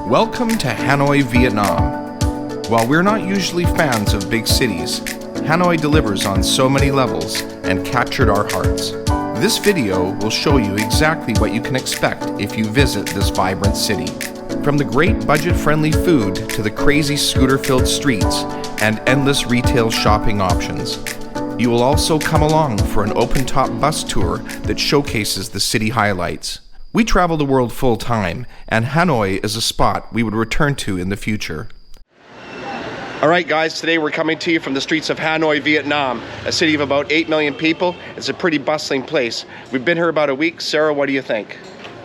Welcome to Hanoi, Vietnam. While we're not usually fans of big cities, Hanoi delivers on so many levels and captured our hearts. This video will show you exactly what you can expect if you visit this vibrant city. From the great budget-friendly food to the crazy scooter-filled streets and endless retail shopping options. You will also come along for an open-top bus tour that showcases the city highlights. We travel the world full-time, and Hanoi is a spot we would return to in the future. All right, guys, today we're coming to you from the streets of Hanoi, Vietnam, a city of about 8 million people. It's a pretty bustling place. We've been here about a week. Sarah, what do you think?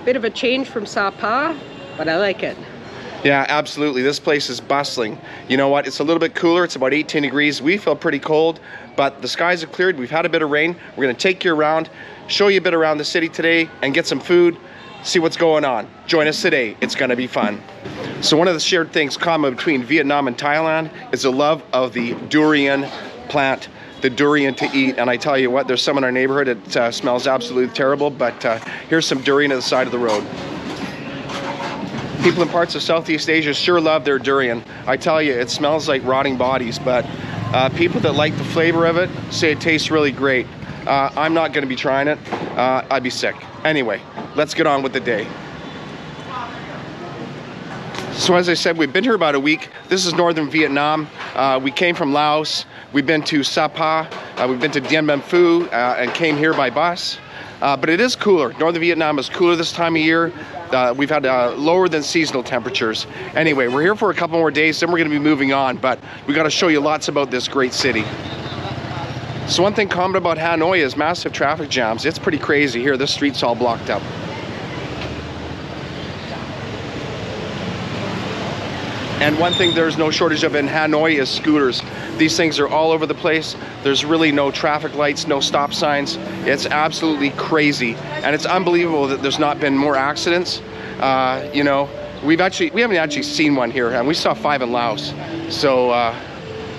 Bit of a change from Sapa, but I like it. Yeah, absolutely. This place is bustling. You know what? It's a little bit cooler. It's about 18 degrees. We feel pretty cold, but the skies have cleared. We've had a bit of rain. We're going to take you around, show you a bit around the city today, and get some food, see what's going on. Join us today. It's going to be fun. So one of the shared things common between Vietnam and Thailand is a love of the durian plant, the durian to eat. And I tell you what, there's some in our neighborhood. It smells absolutely terrible, but here's some durian at the side of the road. People in parts of Southeast Asia sure love their durian. I tell you, it smells like rotting bodies, but people that like the flavor of it say it tastes really great. I'm not going to be trying it. I'd be sick. Anyway, let's get on with the day. So as I said, we've been here about a week. This is northern Vietnam. We came from Laos. We've been to Sapa. We've been to Dien Bien Phu and came here by bus. But it is cooler. Northern Vietnam is cooler this time of year. We've had lower than seasonal temperatures. Anyway, we're here for a couple more days, then we're going to be moving on. But we got to show you lots about this great city. So one thing common about Hanoi is massive traffic jams. It's pretty crazy here. This street's all blocked up. And one thing there's no shortage of in Hanoi is scooters. These things are all over the place. There's really no traffic lights, no stop signs. It's absolutely crazy. And it's unbelievable that there's not been more accidents. You know, we haven't actually seen one here, and we saw 5 in Laos. So,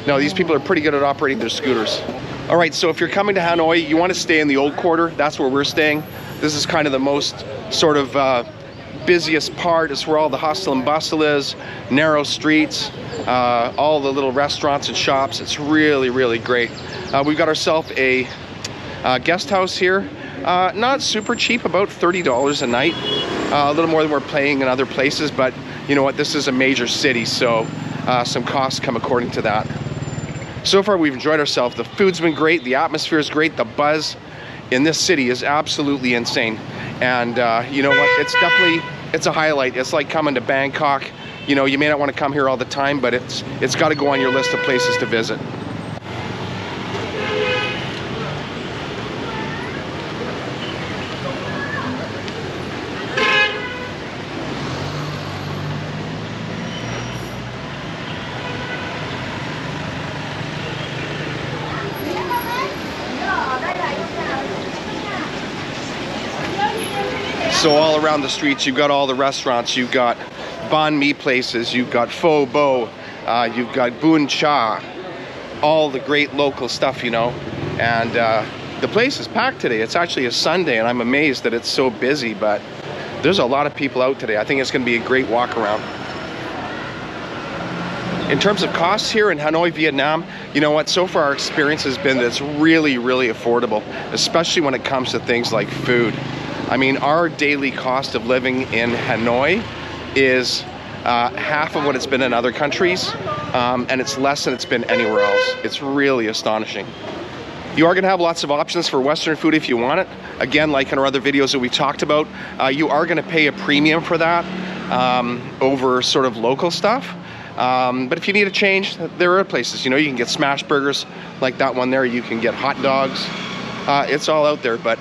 no, these people are pretty good at operating their scooters. All right, so if you're coming to Hanoi, you want to stay in the old quarter. That's where we're staying. This is kind of the most sort of busiest part. It's where all the hustle and bustle is, narrow streets, all the little restaurants and shops. It's really, really great. We've got ourselves a guest house here. Not super cheap, about $30 a night. A little more than we're paying in other places, but you know what? This is a major city, so some costs come according to that. So far, we've enjoyed ourselves. The food's been great. The atmosphere is great. The buzz in this city is absolutely insane. And you know what? It's a highlight. It's like coming to Bangkok. You know, you may not want to come here all the time, but it's got to go on your list of places to visit. So all around the streets, you've got all the restaurants. You've got banh mi places. You've got pho bo. You've got bun cha. All the great local stuff, you know. And the place is packed today. It's actually a Sunday, and I'm amazed that it's so busy. But there's a lot of people out today. I think it's going to be a great walk around. In terms of costs here in Hanoi, Vietnam, you know what? So far our experience has been that it's really, really affordable, especially when it comes to things like food. I mean, our daily cost of living in Hanoi is half of what it's been in other countries, and it's less than it's been anywhere else. It's really astonishing. You are going to have lots of options for Western food if you want it. Again, like in our other videos that we talked about, you are going to pay a premium for that over sort of local stuff. But if you need a change, there are places. You know, you can get smash burgers like that one there. You can get hot dogs. It's all out there, but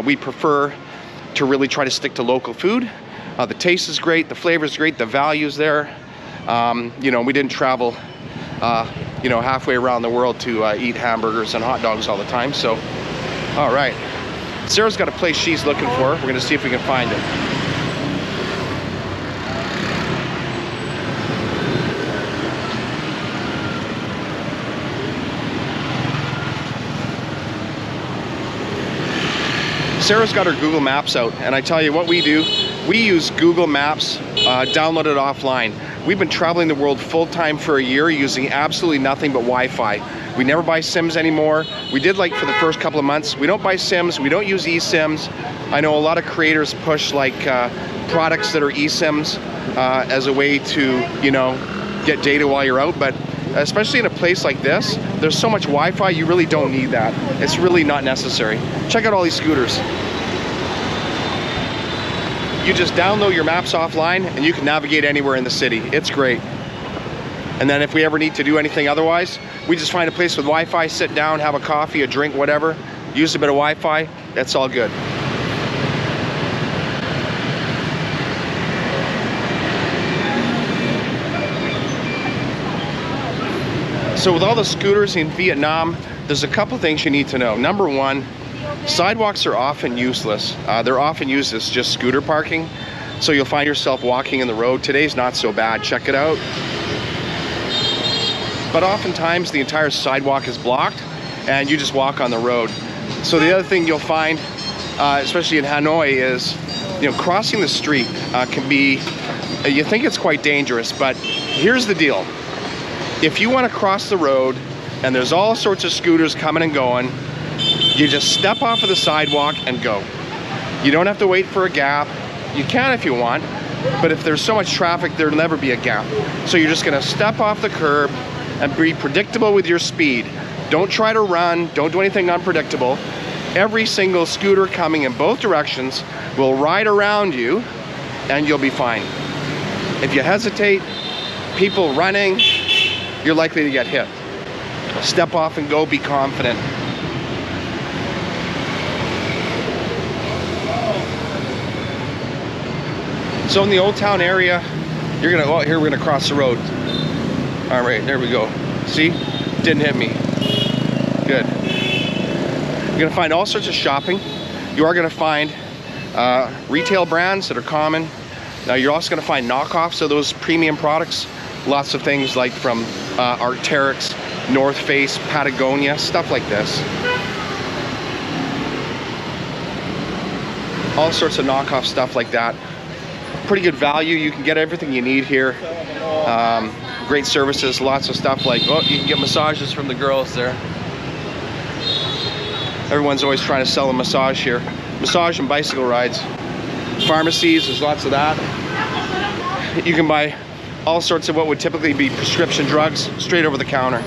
we prefer to really try to stick to local food. The taste is great, the flavor is great, the value's there. You know, we didn't travel, you know, halfway around the world to eat hamburgers and hot dogs all the time. So, all right. Sarah's got a place she's looking for. We're gonna see if we can find it. Sarah's got her Google Maps out, and I tell you what we do, we use Google Maps, downloaded offline. We've been traveling the world full-time for a year using absolutely nothing but Wi-Fi. We never buy SIMs anymore. We did like for the first couple of months. We don't buy SIMs, we don't use eSIMs. I know a lot of creators push like products that are eSIMs as a way to, you know, get data while you're out, but especially in a place like this, there's so much Wi-Fi, you really don't need that. It's really not necessary. Check out all these scooters. You just download your maps offline and you can navigate anywhere in the city. It's great. And then if we ever need to do anything otherwise, we just find a place with Wi-Fi, sit down, have a coffee, a drink, whatever, use a bit of Wi-Fi, that's all good. So with all the scooters in Vietnam, there's a couple things you need to know. Number one, sidewalks are often useless. They're often used as just scooter parking. So you'll find yourself walking in the road. Today's not so bad, check it out. But oftentimes the entire sidewalk is blocked and you just walk on the road. So the other thing you'll find, especially in Hanoi, is, you know, crossing the street can be, you think it's quite dangerous, but here's the deal. If you want to cross the road and there's all sorts of scooters coming and going, you just step off of the sidewalk and go. You don't have to wait for a gap. You can if you want, but if there's so much traffic, there'll never be a gap. So you're just gonna step off the curb and be predictable with your speed. Don't try to run, don't do anything unpredictable. Every single scooter coming in both directions will ride around you and you'll be fine. If you hesitate, people running, you're likely to get hit. Step off and go, be confident. So in the Old Town area, you're gonna, oh, here we're gonna cross the road. All right, there we go. See, didn't hit me. Good. You're gonna find all sorts of shopping. You are gonna find retail brands that are common. Now you're also gonna find knockoffs of those premium products. Lots of things like from Arc'teryx, North Face, Patagonia, stuff like this. All sorts of knockoff stuff like that. Pretty good value. You can get everything you need here. Great services, lots of stuff like, oh, you can get massages from the girls there. Everyone's always trying to sell a massage here. Massage and bicycle rides. Pharmacies, there's lots of that. You can buy all sorts of what would typically be prescription drugs straight over the counter.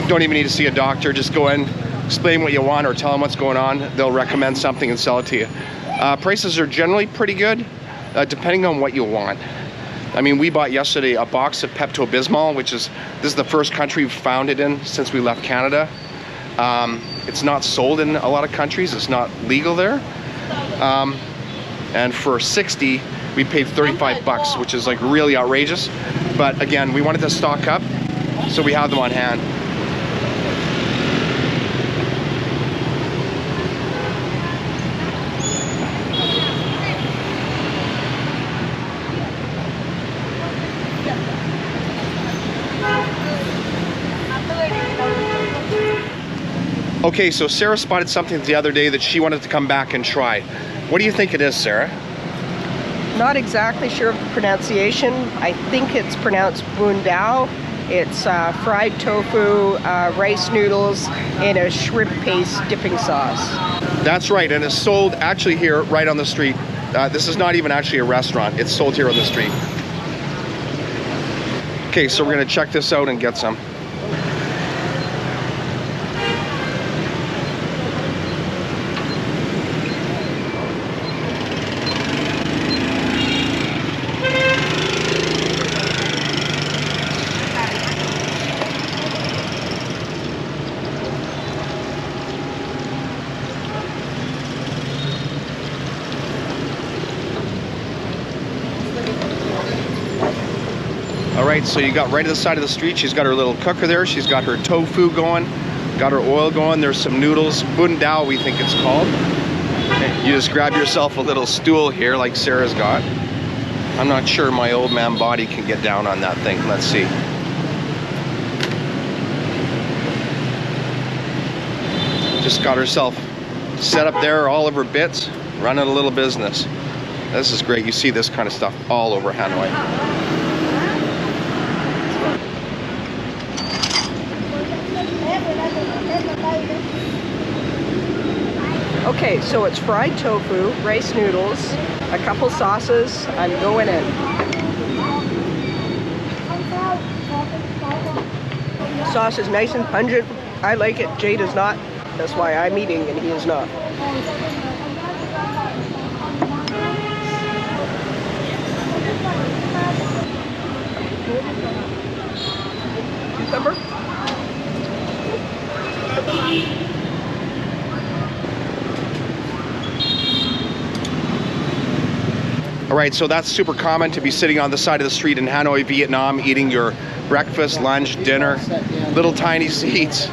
Don't even need to see a doctor, just go in, explain what you want or tell them what's going on. They'll recommend something and sell it to you. Prices are generally pretty good, depending on what you want. I mean, we bought yesterday a box of Pepto-Bismol, this is the first country we've found it in since we left Canada. It's not sold in a lot of countries, it's not legal there. And for 60, we paid 35 bucks, which is like really outrageous. But again, we wanted to stock up, so we have them on hand. Okay, so Sarah spotted something the other day that she wanted to come back and try. What do you think it is, Sarah? Not exactly sure of the pronunciation. I think it's pronounced banh dao. It's fried tofu, rice noodles, and a shrimp paste dipping sauce. That's right, and it's sold actually here right on the street. This is not even actually a restaurant. It's sold here on the street. Okay, so we're gonna check this out and get some. Alright, so you got right at the side of the street, she's got her little cooker there, she's got her tofu going, got her oil going, there's some noodles, banh dao we think it's called. You just grab yourself a little stool here like Sarah's got. I'm not sure my old man body can get down on that thing, let's see. Just got herself set up there, all of her bits, running a little business. This is great. You see this kind of stuff all over Hanoi. Okay, so it's fried tofu, rice noodles, a couple sauces. I'm going in. Sauce is nice and pungent. I like it. Jay does not. That's why I'm eating and he is not. Cucumber. All right, so that's super common to be sitting on the side of the street in Hanoi, Vietnam, eating your breakfast, lunch, dinner, little tiny seats,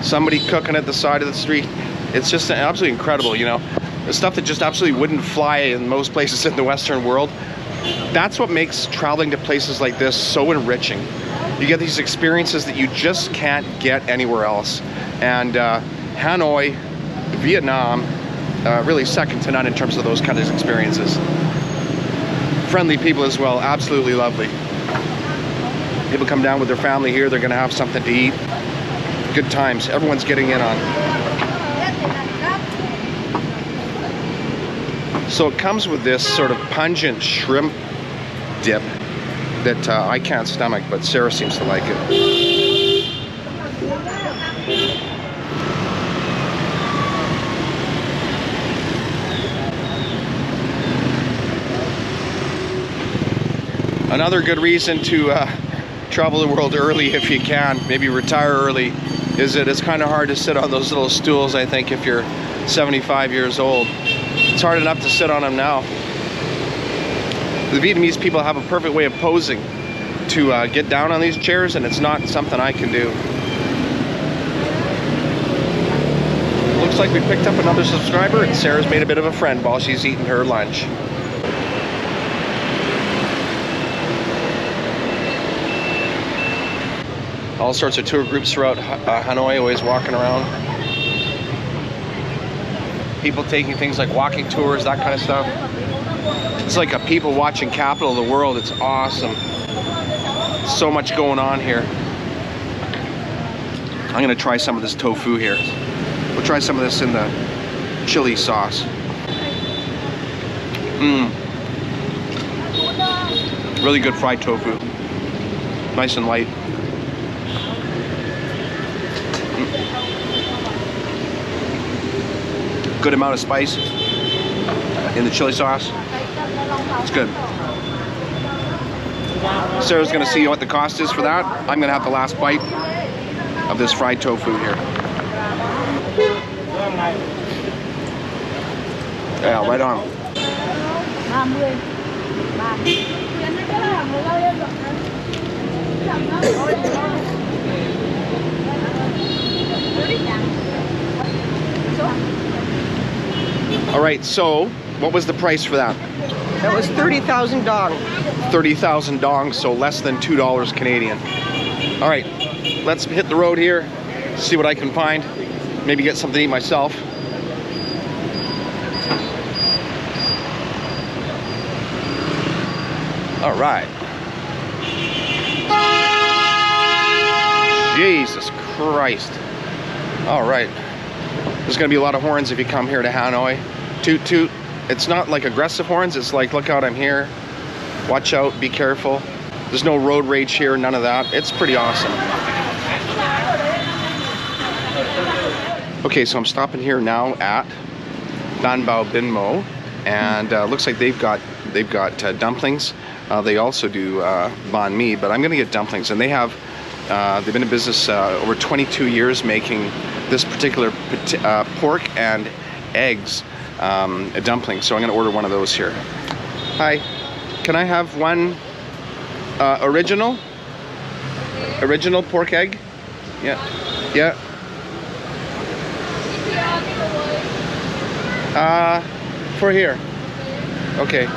somebody cooking at the side of the street. It's just absolutely incredible, you know. The stuff that just absolutely wouldn't fly in most places in the Western world. That's what makes traveling to places like this so enriching. You get these experiences that you just can't get anywhere else. And Hanoi, Vietnam, really second to none in terms of those kind of experiences. Friendly people as well, absolutely lovely. People come down with their family here, they're gonna have something to eat. Good times, everyone's getting in on. So it comes with this sort of pungent shrimp dip that I can't stomach, but Sarah seems to like it. Another good reason to travel the world early if you can, maybe retire early, is that it's kind of hard to sit on those little stools, I think, if you're 75 years old. It's hard enough to sit on them now. The Vietnamese people have a perfect way of posing to get down on these chairs, and it's not something I can do. Looks like we picked up another subscriber, and Sarah's made a bit of a friend while she's eating her lunch. All sorts of tour groups throughout Hanoi, always walking around. People taking things like walking tours, that kind of stuff. It's like a people watching capital of the world. It's awesome. So much going on here. I'm gonna try some of this tofu here. We'll try some of this in the chili sauce. Really good fried tofu. Nice and light. Good amount of spice in the chili sauce. It's good. Sarah's gonna see what the cost is for that. I'm gonna have the last bite of this fried tofu here. Yeah, right on. All right, so what was the price for that? That was 30,000 dong. 30,000 dong, so less than $2 Canadian. All right, let's hit the road here, see what I can find, maybe get something to eat myself. All right. Jesus Christ. All right. There's gonna be a lot of horns if you come here to Hanoi. Toot toot. It's not like aggressive horns, it's like, look out, I'm here. Watch out, be careful. There's no road rage here, none of that. It's pretty awesome. Okay, so I'm stopping here now at Ban Bao Bin Mo, and looks like they've got dumplings. They also do banh mi, but I'm gonna get dumplings, and they've been in business over 22 years making this particular pork and eggs dumpling. So I'm gonna order one of those here. Hi, can I have one original pork egg? Yeah, yeah. For here. Okay.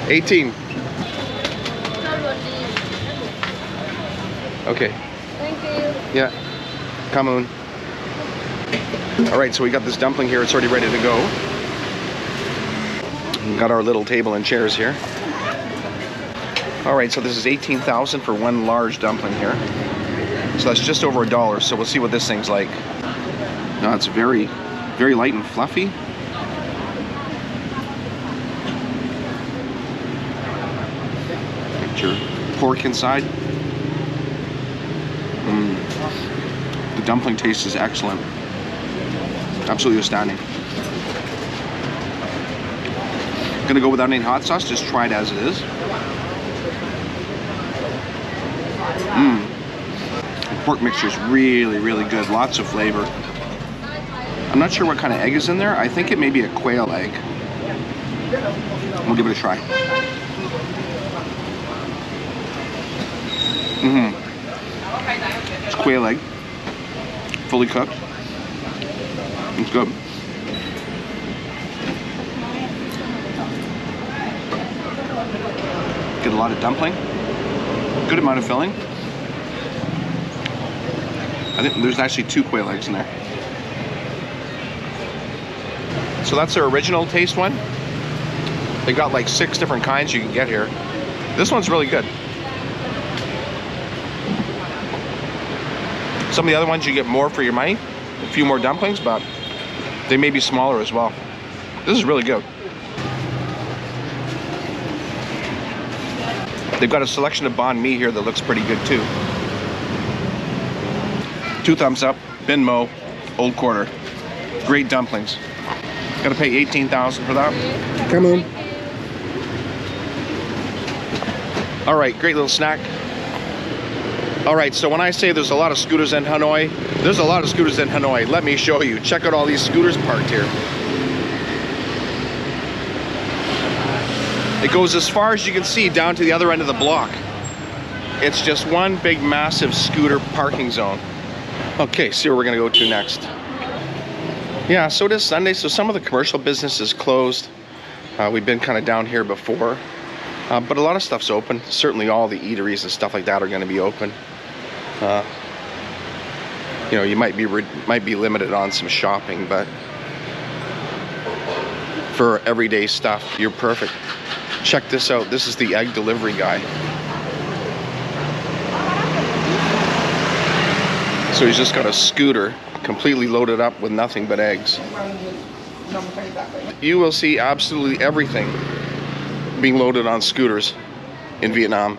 18. Okay. Thank you. Yeah. Come on. All right, so we got this dumpling here. It's already ready to go. We got our little table and chairs here. All right, so this is 18,000 for one large dumpling here. So that's just over $1. So we'll see what this thing's like. No, it's very, very light and fluffy. Get your pork inside. The dumpling taste is excellent. Absolutely astounding. Gonna go without any hot sauce, just try it as it is. The pork mixture is really, really good. Lots of flavor. I'm not sure what kind of egg is in there. I think it may be a quail egg. We'll give it a try. It's quail egg. Fully cooked. It's good. Get a lot of dumpling. Good amount of filling. I think there's actually 2 quail eggs in there. So that's their original taste one. They got like 6 different kinds you can get here. This one's really good. Some of the other ones you get more for your money, a few more dumplings, but they may be smaller as well. This is really good. They've got a selection of banh mi here that looks pretty good too. 2 thumbs up, Bin Mo, Old Quarter. Great dumplings. Gotta pay 18,000 for that. Come on. All right, great little snack. All right, so when I say there's a lot of scooters in Hanoi, there's a lot of scooters in Hanoi. Let me show you. Check out all these scooters parked here. It goes as far as you can see down to the other end of the block. It's just one big massive scooter parking zone. Okay, see where we're gonna go to next. Yeah, so it is Sunday, so some of the commercial business is closed. We've been kind of down here before, but a lot of stuff's open. Certainly all the eateries and stuff like that are gonna be open. You know, you might be limited on some shopping, but for everyday stuff, you're perfect. Check this out. This is the egg delivery guy. So he's just got a scooter completely loaded up with nothing but eggs. You will see absolutely everything being loaded on scooters in Vietnam.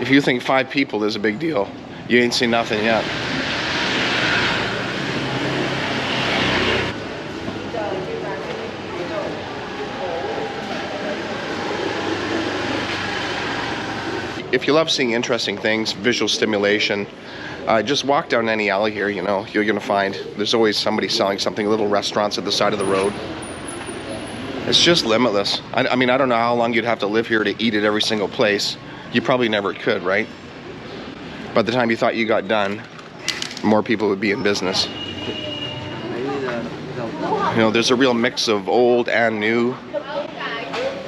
If you think 5 people is a big deal, you ain't seen nothing yet. If you love seeing interesting things, visual stimulation, just walk down any alley here, you know, you're gonna find there's always somebody selling something, little restaurants at the side of the road. It's just limitless. I mean, I don't know how long you'd have to live here to eat at every single place. You probably never could, right? By the time you thought you got done, more people would be in business. You know, there's a real mix of old and new,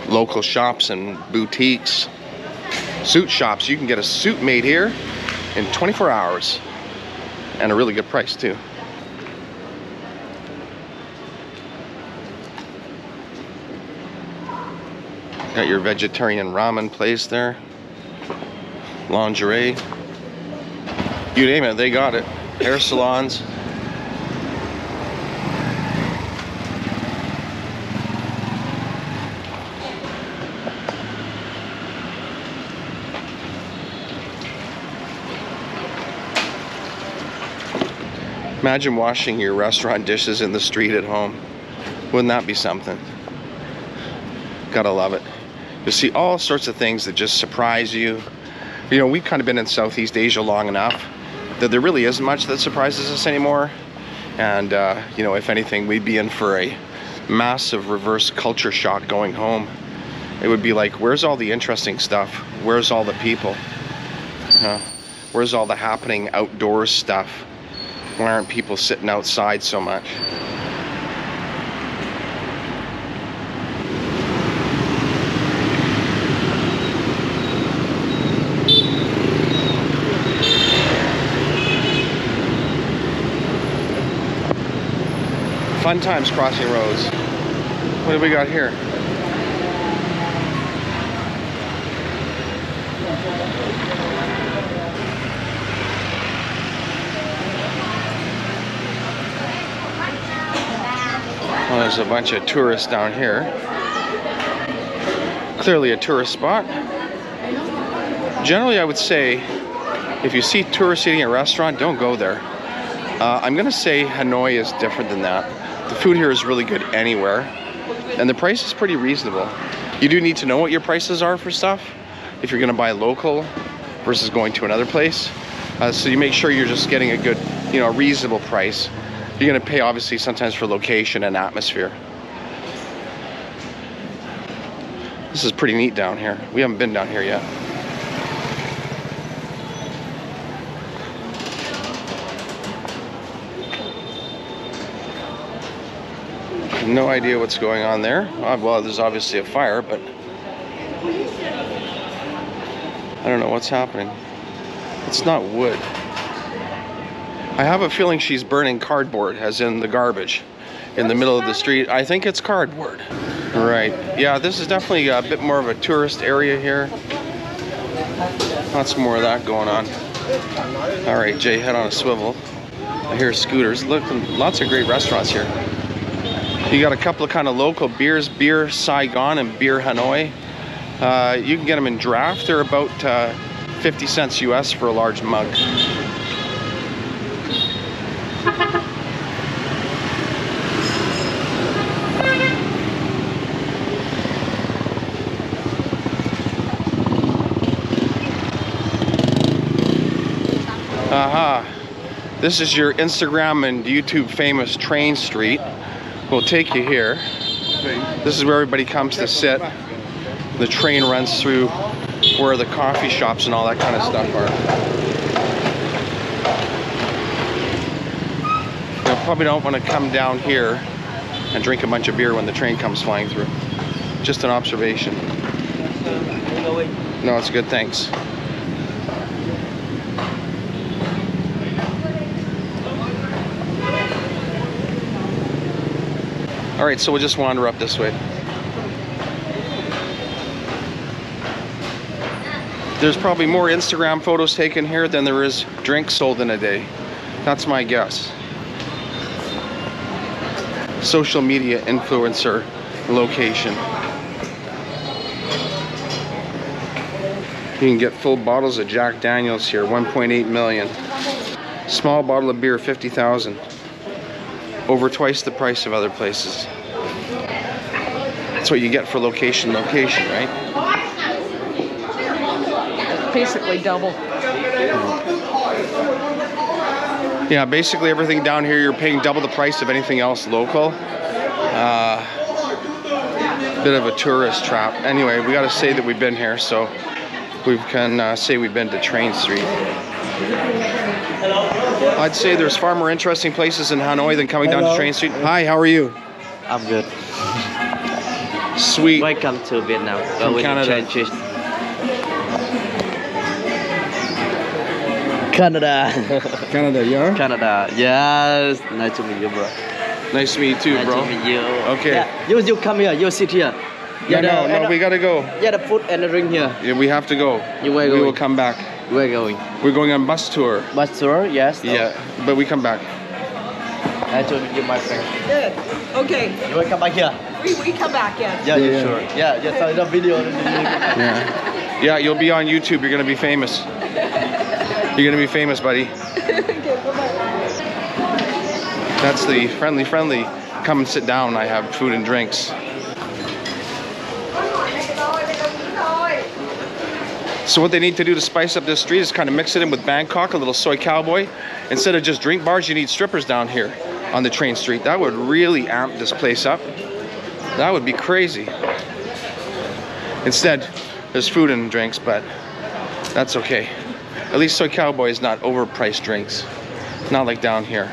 local shops and boutiques, suit shops. You can get a suit made here in 24 hours and a really good price too. Got your vegetarian ramen place there, lingerie, you name it, they got it. Hair salons. Imagine washing your restaurant dishes in the street at home. Wouldn't that be something? Gotta love it. You see all sorts of things that just surprise you. You know, we've kind of been in Southeast Asia long enough that there really isn't much that surprises us anymore. And, you know, if anything, we'd be in for a massive reverse culture shock going home. It would be like, where's all the interesting stuff? Where's all the people? Where's all the happening outdoors stuff? Why aren't people sitting outside so much? Fun times crossing roads. What do we got here? Well, there's a bunch of tourists down here. Clearly a tourist spot. Generally, I would say, if you see tourists eating at a restaurant, don't go there. I'm gonna say Hanoi is different than that. The food here is really good anywhere, and the price is pretty reasonable. You do need to know what your prices are for stuff if you're gonna buy local versus going to another place. So you make sure you're just getting a good, reasonable price. You're gonna pay obviously sometimes for location and atmosphere. This is pretty neat down here. We haven't been down here yet. No idea what's going on there. Well, there's obviously a fire, but I don't know what's happening. It's not wood. I have a feeling she's burning cardboard, as in the garbage, in the middle of the street. I think it's cardboard. Right. Yeah, this is definitely a bit more of a tourist area here. Lots more of that going on. All right, Jay, head on a swivel. I hear scooters. Look, lots of great restaurants here. You got a couple of kind of local beers, Beer Saigon and Beer Hanoi. You can get them in draft. They're about 50 cents US for a large mug. Aha. This is your Instagram and YouTube famous train street. We'll take you here. This is where everybody comes to sit. The train runs through where the coffee shops and all that kind of stuff are. You probably don't want to come down here and drink a bunch of beer when the train comes flying through. Just an observation. No, it's good, thanks. All right, so we'll just wander up this way. There's probably more Instagram photos taken here than there is drinks sold in a day. That's my guess. Social media influencer location. You can get full bottles of Jack Daniels here, 1.8 million. Small bottle of beer, 50,000. Over twice the price of other places. That's what you get for location, right? Basically double. Yeah, basically everything down here, you're paying double the price of anything else local. Bit of a tourist trap. Anyway, we gotta say that we've been here, so we can say we've been to Train Street. I'd say there's far more interesting places in Hanoi than coming down to Train Street. Hi, how are you? I'm good. Sweet. Welcome to Vietnam. From Canada. Canada, yeah? Canada. Yes. Nice to meet you, bro. Nice to meet you too, Nice bro. to meet you. Okay. Yeah. You come here. You sit here. Yeah, no, we gotta go. Yeah, the food and the drink here. Yeah, we have to go. You where We going? will come back. We're going. We're going on bus tour. Bus tour? Yes. Yeah, but we come back. Nice to meet you, my friend. Good. Okay. You will come back here? We come back, yes. Yeah, yeah, sure. Yeah, just the video. Yeah. Yeah, you'll be on YouTube. You're gonna be famous. You're gonna be famous, buddy. That's the friendly. Come and sit down. I have food and drinks. So what they need to do to spice up this street is kind of mix it in with Bangkok, a little soy cowboy. Instead of just drink bars, you need strippers down here on the train street. That would really amp this place up. That would be crazy. Instead, there's food and drinks, but that's okay. At least soy cowboy is not overpriced drinks. Not like down here.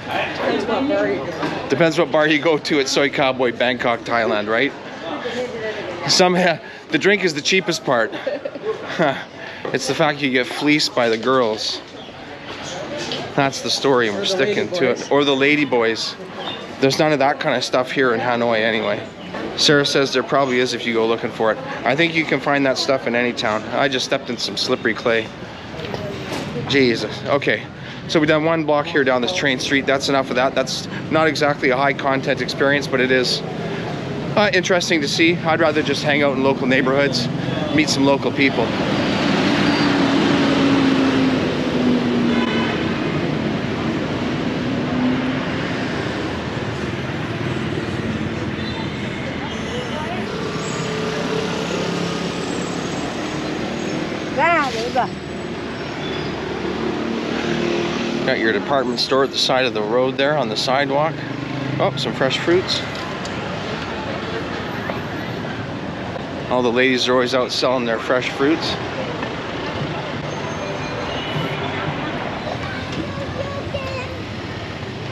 Depends what bar you go. Depends what bar you go to at Soy Cowboy, Bangkok, Thailand, right? The drink is the cheapest part. It's the fact you get fleeced by the girls. That's the story, and we're sticking to it. Or the lady boys. There's none of that kind of stuff here in Hanoi anyway. Sarah says there probably is if you go looking for it. I think you can find that stuff in any town. I just stepped in some slippery clay. Jesus. Okay, so we've done one block here down this train street. That's enough of that. That's not exactly a high content experience, but it is interesting to see. I'd rather just hang out in local neighborhoods, meet some local people. Got your department store at the side of the road there on the sidewalk. Oh, some fresh fruits. All the ladies are always out selling their fresh fruits.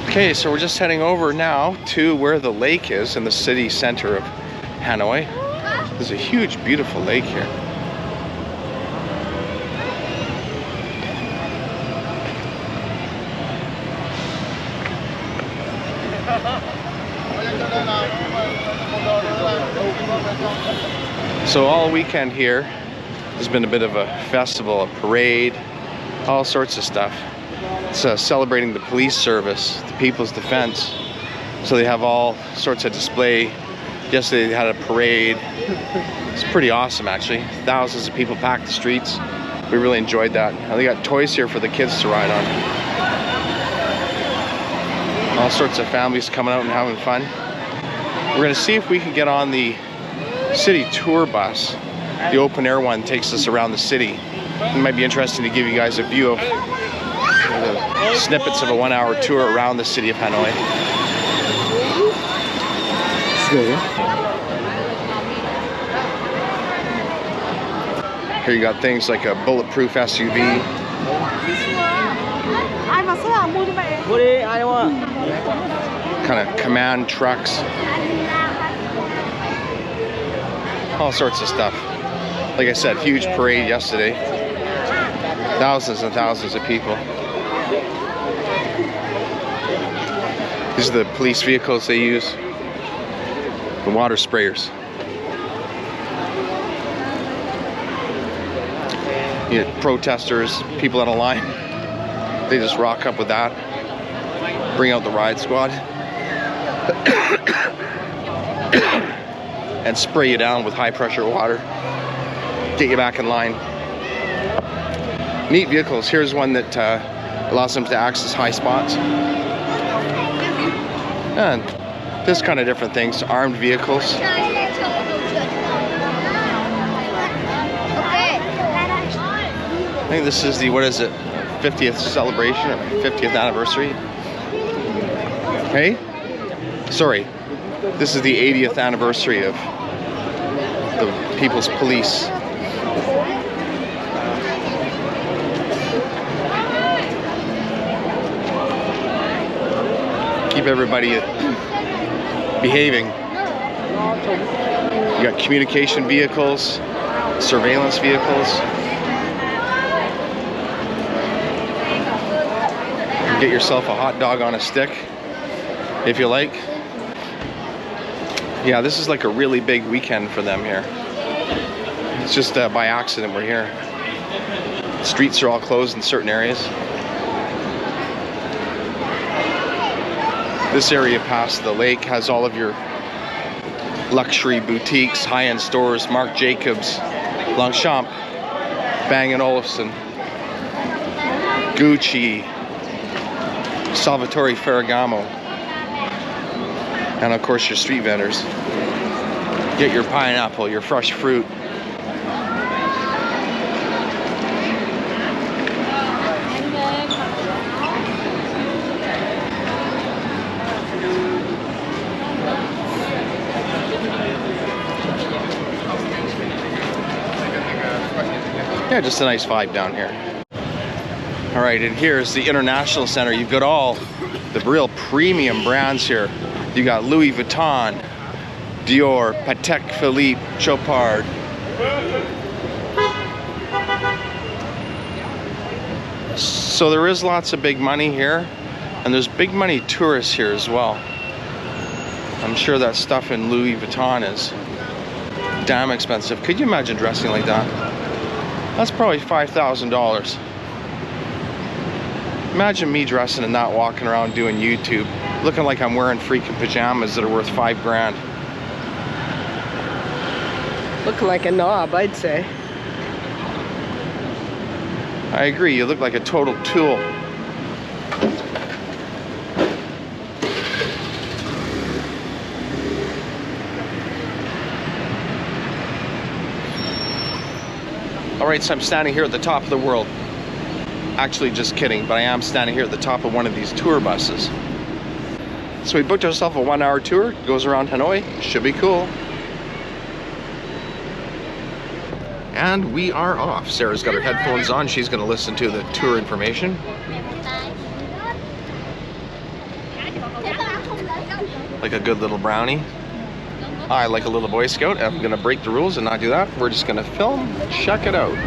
Okay, so we're just heading over now to where the lake is in the city center of Hanoi. There's a huge, beautiful lake here. So all weekend here has been a bit of a festival, a parade, all sorts of stuff. It's celebrating the police service, the people's defense. So they have all sorts of display. Yesterday they had a parade. It's pretty awesome actually. Thousands of people packed the streets. We really enjoyed that. They got toys here for the kids to ride on. All sorts of families coming out and having fun. We're gonna see if we can get on the city tour bus. The open air one takes us around the city. It might be interesting to give you guys a view of the snippets of a 1-hour tour around the city of Hanoi. Here you got things like a bulletproof SUV. Kind of command trucks. All sorts of stuff. Like I said, huge parade yesterday. Thousands and thousands of people. These are the police vehicles they use. The water sprayers. You get protesters, people on a line. They just rock up with that. Bring out the ride squad. And spray you down with high pressure water. Get you back in line. Neat vehicles. Here's one that allows them to access high spots. And this kind of different things. Armed vehicles. I think this is the, what is it, 50th celebration or 50th anniversary? Hey? Sorry. This is the 80th anniversary of the People's Police. Keep everybody behaving. You got communication vehicles, surveillance vehicles. Get yourself a hot dog on a stick, if you like. Yeah, this is like a really big weekend for them here. It's just by accident we're here. The streets are all closed in certain areas. This area past the lake has all of your luxury boutiques, high-end stores, Marc Jacobs, Longchamp, Bang & Olufsen, Gucci, Salvatore Ferragamo, and of course your street vendors. Get your pineapple, your fresh fruit. Yeah, just a nice vibe down here. All right, and here's the International Center. You've got all the real premium brands here. You got Louis Vuitton, Dior, Patek Philippe, Chopard. So there is lots of big money here, and there's big money tourists here as well. I'm sure that stuff in Louis Vuitton is damn expensive. Could you imagine dressing like that? That's probably $5,000. Imagine me dressing in that, walking around doing YouTube, looking like I'm wearing freaking pajamas that are worth $5,000. Looking like a knob, I'd say. I agree, you look like a total tool. Alright, so I'm standing here at the top of the world. Actually, just kidding, but I am standing here at the top of one of these tour buses. So we booked ourselves a 1-hour tour, goes around Hanoi, should be cool. And we are off. Sarah's got her headphones on, she's gonna listen to the tour information. Like a good little brownie. I like a little Boy Scout. I'm gonna break the rules and not do that. We're just gonna film, check it out.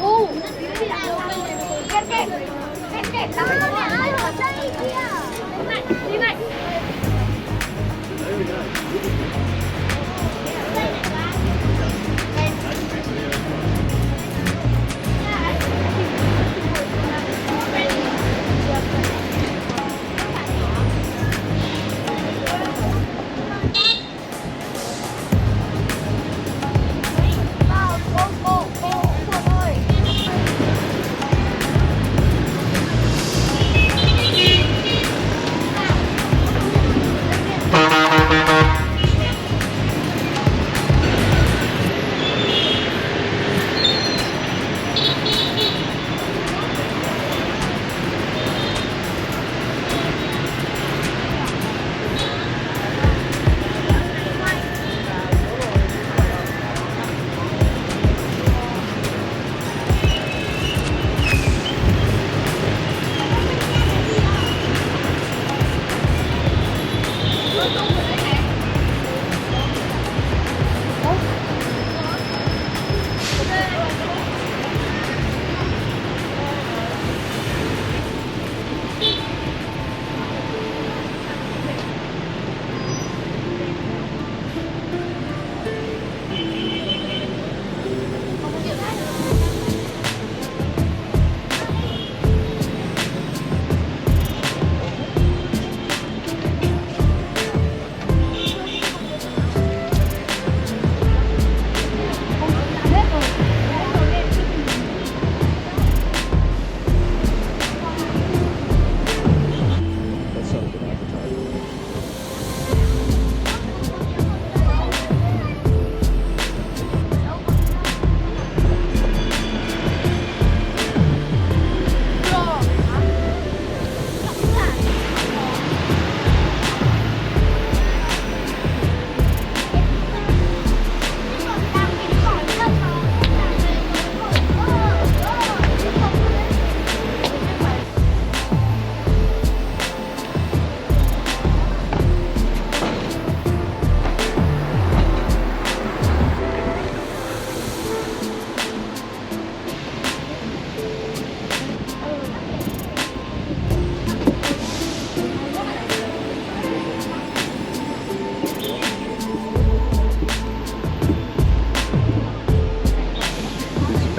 Ồ, kết kết lắm rồi nè, ở đây kìa. Đi này.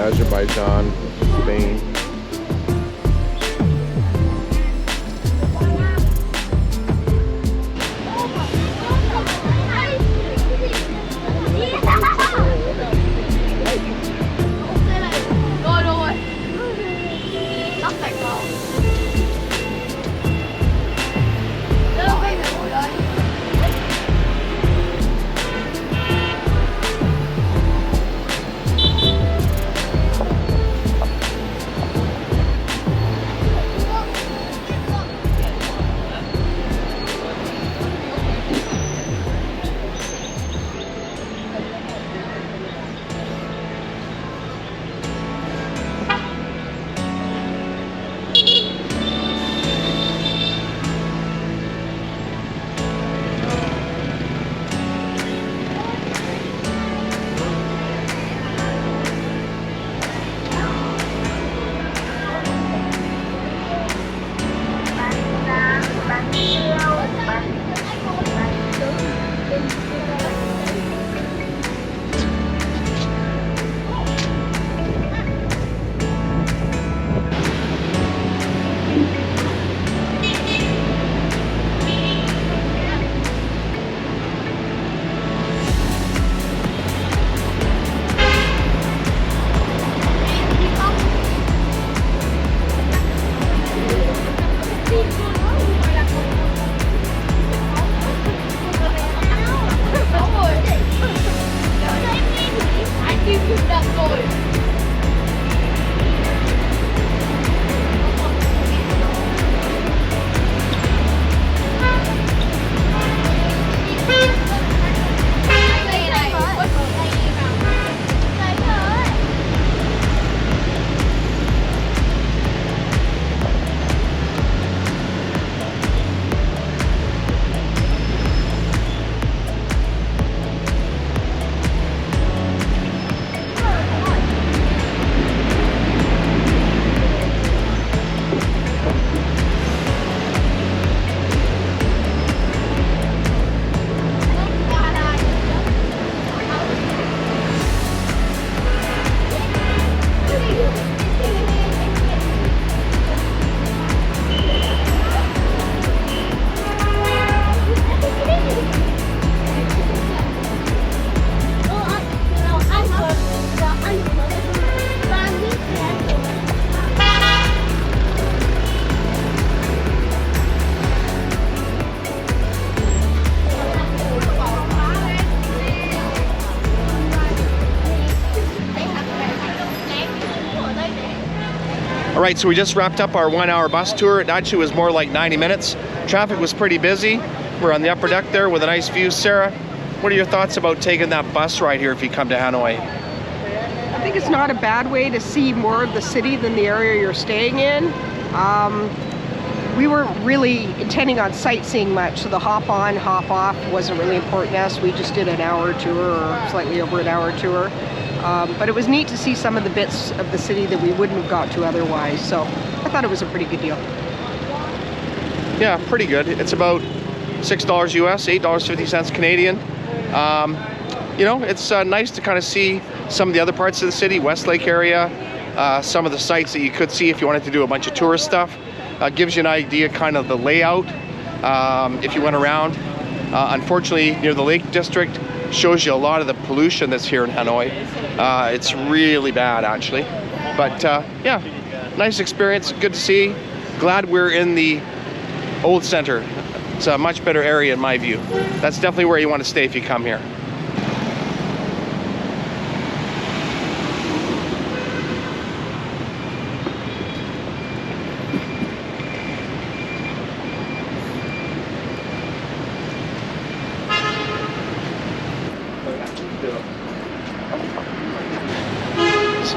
Azerbaijan, Spain. Rồi rồi. Tóc sạch vào. Đâu quay về ngồi đây. All right, so we just wrapped up our 1 hour bus tour. It actually was more like 90 minutes. Traffic was pretty busy. We're on the upper deck there with a nice view. Sarah, what are your thoughts about taking that bus ride here if you come to Hanoi? I think it's not a bad way to see more of the city than the area you're staying in. We weren't really intending on sightseeing much, so the hop on, hop off wasn't really important to us. We just did an hour tour, or slightly over an hour tour. But it was neat to see some of the bits of the city that we wouldn't have got to otherwise, so I thought it was a pretty good deal. Yeah, pretty good. It's about $6 US, $8.50 Canadian. You know, it's nice to kind of see some of the other parts of the city, Westlake area, some of the sites that you could see if you wanted to do a bunch of tourist stuff. Gives you an idea kind of the layout if you went around. Unfortunately, near the Lake District, shows you a lot of the pollution that's here in Hanoi. It's really bad actually. But yeah, nice experience, good to see. Glad we're in the old center. It's a much better area in my view. That's definitely where you want to stay if you come here.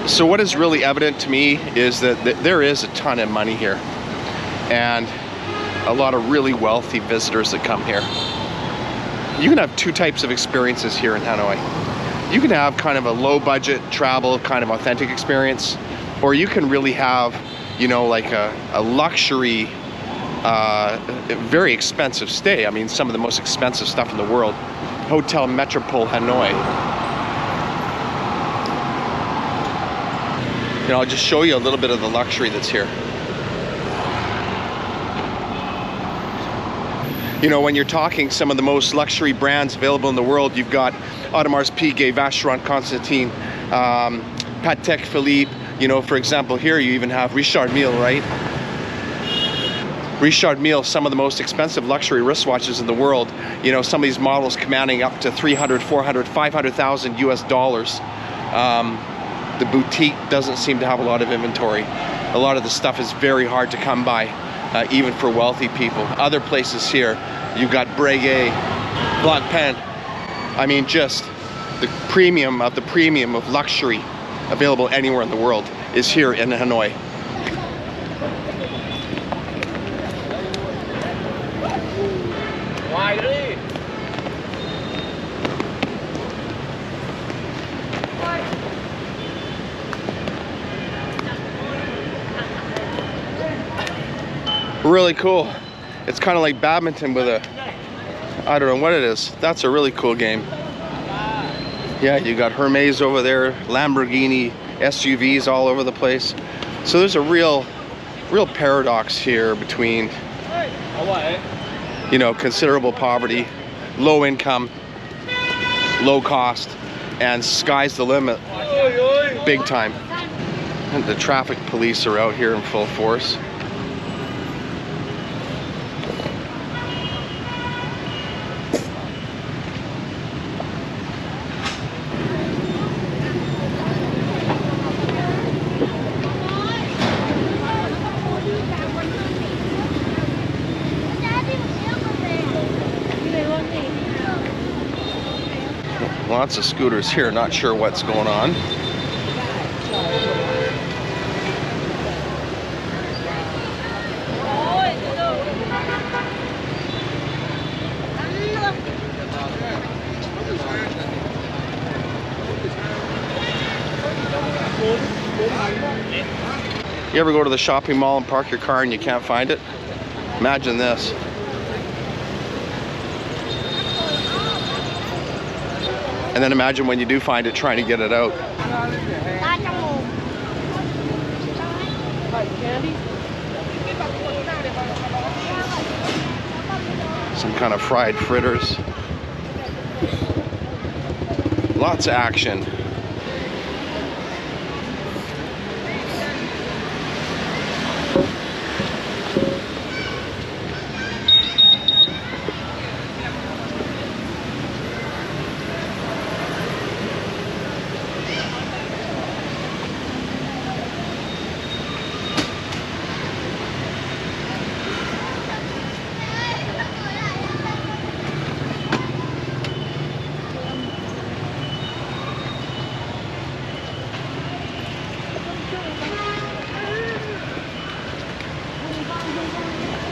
So what is really evident to me is that there is a ton of money here and a lot of really wealthy visitors that come here. You can have two types of experiences here in Hanoi. You can have kind of a low budget travel, kind of authentic experience, or you can really have, you know, like a luxury, very expensive stay. I mean, some of the most expensive stuff in the world. Hotel Metropole Hanoi. You know, I'll just show you a little bit of the luxury that's here. You know, when you're talking some of the most luxury brands available in the world, you've got Audemars Piguet, Vacheron Constantin, Patek Philippe. You know, for example, here you even have Richard Mille, right? Richard Mille, some of the most expensive luxury wristwatches in the world. You know, some of these models commanding up to 300, 400, 500,000 US dollars. The boutique doesn't seem to have a lot of inventory. A lot of the stuff is very hard to come by, even for wealthy people. Other places here, you've got Breguet, Black Pen. I mean, just the premium of luxury available anywhere in the world is here in Hanoi. Really cool. It's kind of like badminton with a, I don't know what it is. That's a really cool game. Yeah, you got Hermes over there, Lamborghini SUVs all over the place. So there's a real paradox here between, you know, considerable poverty, low income, low cost, and sky's the limit, big time. And the traffic police are out here in full force. Lots of scooters here, not sure what's going on. You ever go to the shopping mall and park your car and you can't find it? Imagine this. And then imagine when you do find it, trying to get it out. Some kind of fried fritters. Lots of action.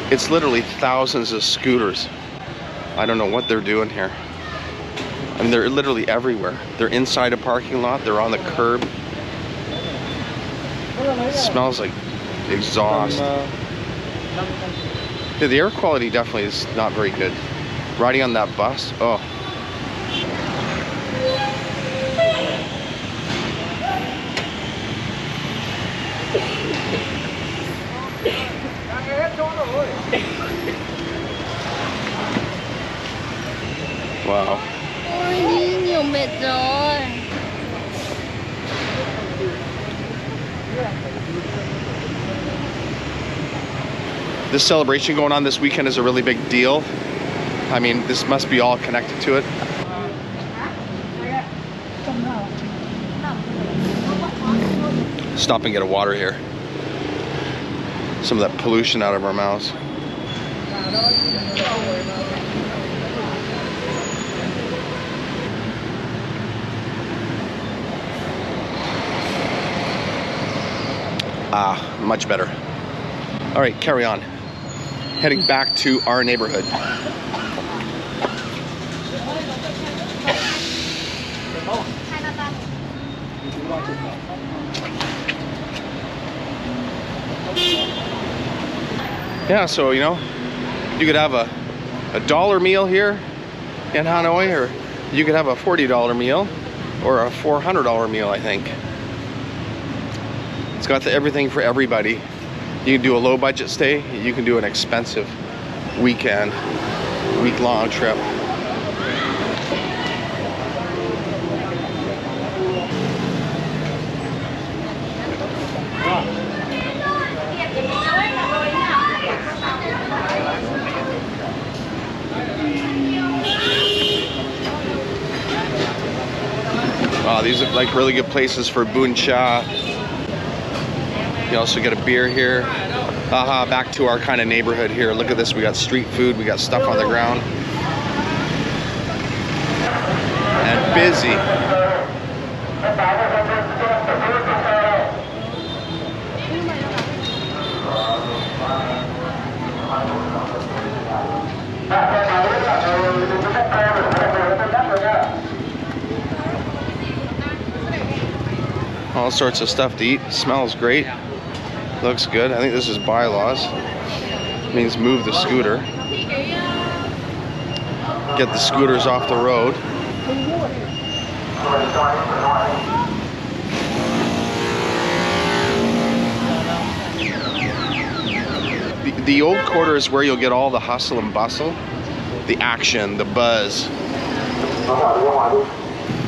It's literally thousands of scooters. I don't know what they're doing here. I mean, they're literally everywhere. They're inside a parking lot. They're on the curb. It smells like exhaust. Yeah, the air quality definitely is not very good. Riding on that bus, oh. Wow. Ôi, đi nhiều mệt rồi. This celebration going on this weekend is a really big deal. I mean, this must be all connected to it. Stop and get a water here. Some of that pollution out of our mouths. Ah, much better. All right, carry on. Heading back to our neighborhood. Yeah, so you know, you could have a $1 meal here in Hanoi, or you could have a $40 meal, or a $400 meal, I think. It's got everything for everybody. You can do a low budget stay, you can do an expensive weekend, week-long trip. Wow, these look like really good places for bun cha. You also get a beer here. Aha, back to our kind of neighborhood here. Look at this, we got street food, we got stuff on the ground. And busy. All sorts of stuff to eat. Smells great. Looks good. I think this is bylaws. Means move the scooter. Get the scooters off the road. The old quarter is where you'll get all the hustle and bustle, the action, the buzz.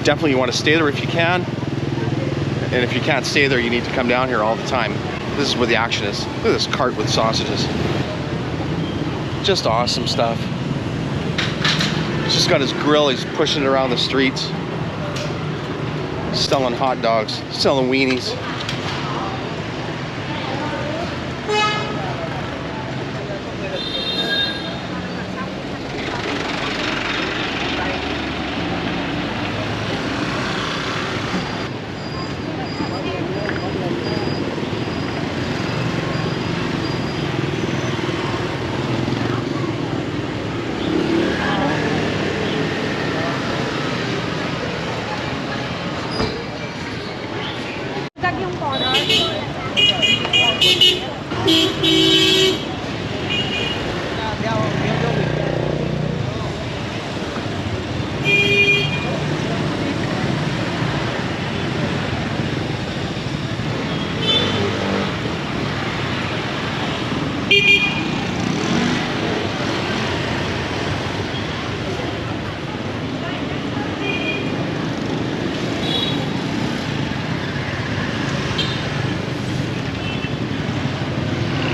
Definitely you want to stay there if you can. And if you can't stay there, you need to come down here all the time. This is where the action is. Look at this cart with sausages. Just awesome stuff. He's just got his grill, he's pushing it around the streets. Selling hot dogs, selling weenies.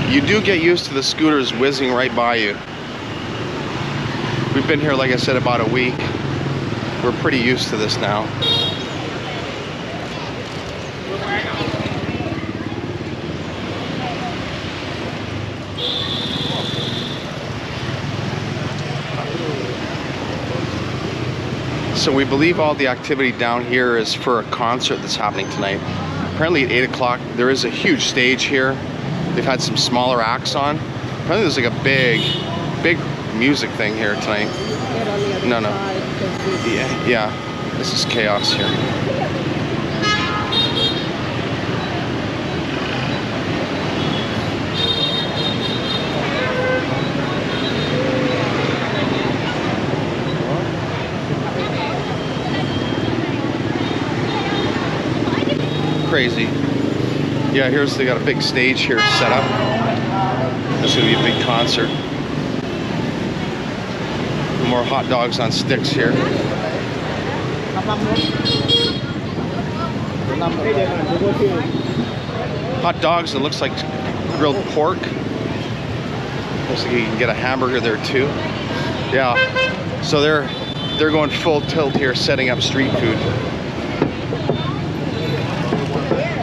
You do get used to the scooters whizzing right by you. We've been here, like I said, about a week. We're pretty used to this now. So we believe all the activity down here is for a concert that's happening tonight. Apparently at 8 o'clock, there is a huge stage here. They've had some smaller acts on, Apparently there's like a big music thing here tonight. No. Yeah. This is chaos here. Crazy. Yeah, they got a big stage here set up. There's gonna be a big concert. More hot dogs on sticks here. Hot dogs, it looks like grilled pork. Looks like you can get a hamburger there too. Yeah, so they're going full tilt here, setting up street food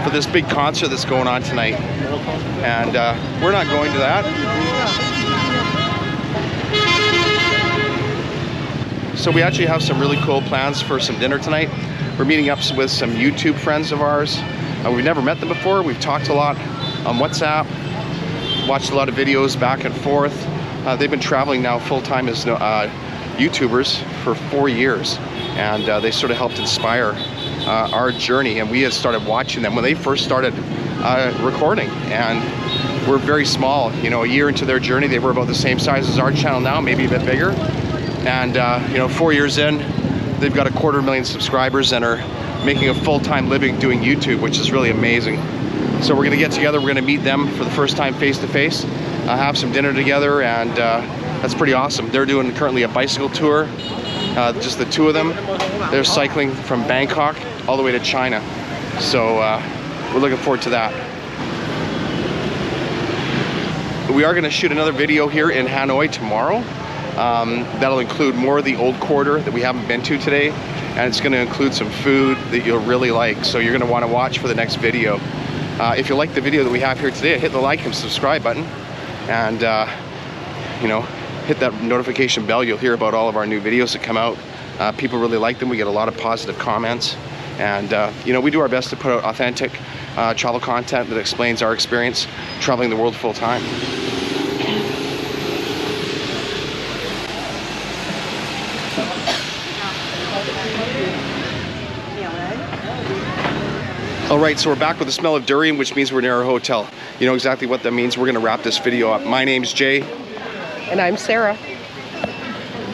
for this big concert that's going on tonight. And we're not going to that. So we actually have some really cool plans for some dinner tonight. We're meeting up with some YouTube friends of ours. We've never met them before. We've talked a lot on WhatsApp, watched a lot of videos back and forth. They've been traveling now full-time as YouTubers for 4 years, and they sort of helped inspire our journey. And we had started watching them when they first started recording, and we're very small. You know, a year into their journey, they were about the same size as our channel now, maybe a bit bigger. And you know, 4 years in, they've got 250,000 subscribers and are making a full-time living doing YouTube, which is really amazing. So we're gonna get together, we're gonna meet them for the first time face-to-face, have some dinner together, and that's pretty awesome. They're doing currently a bicycle tour, just the two of them. They're cycling from Bangkok all the way to China. So we're looking forward to that. We are gonna shoot another video here in Hanoi tomorrow. That'll include more of the old quarter that we haven't been to today, and it's going to include some food that you'll really like, so you're going to want to watch for the next video. If you like the video that we have here today, hit the like and subscribe button, and you know, hit that notification bell. You'll hear about all of our new videos that come out. People really like them. We get a lot of positive comments, and you know, we do our best to put out authentic travel content that explains our experience traveling the world full time. All right, so we're back with the smell of durian, which means we're near our hotel. You know exactly what that means. We're gonna wrap this video up. My name's Jay. And I'm Sarah.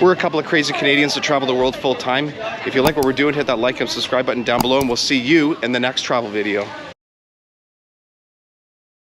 We're a couple of crazy Canadians that travel the world full time. If you like what we're doing, hit that like and subscribe button down below, and we'll see you in the next travel video.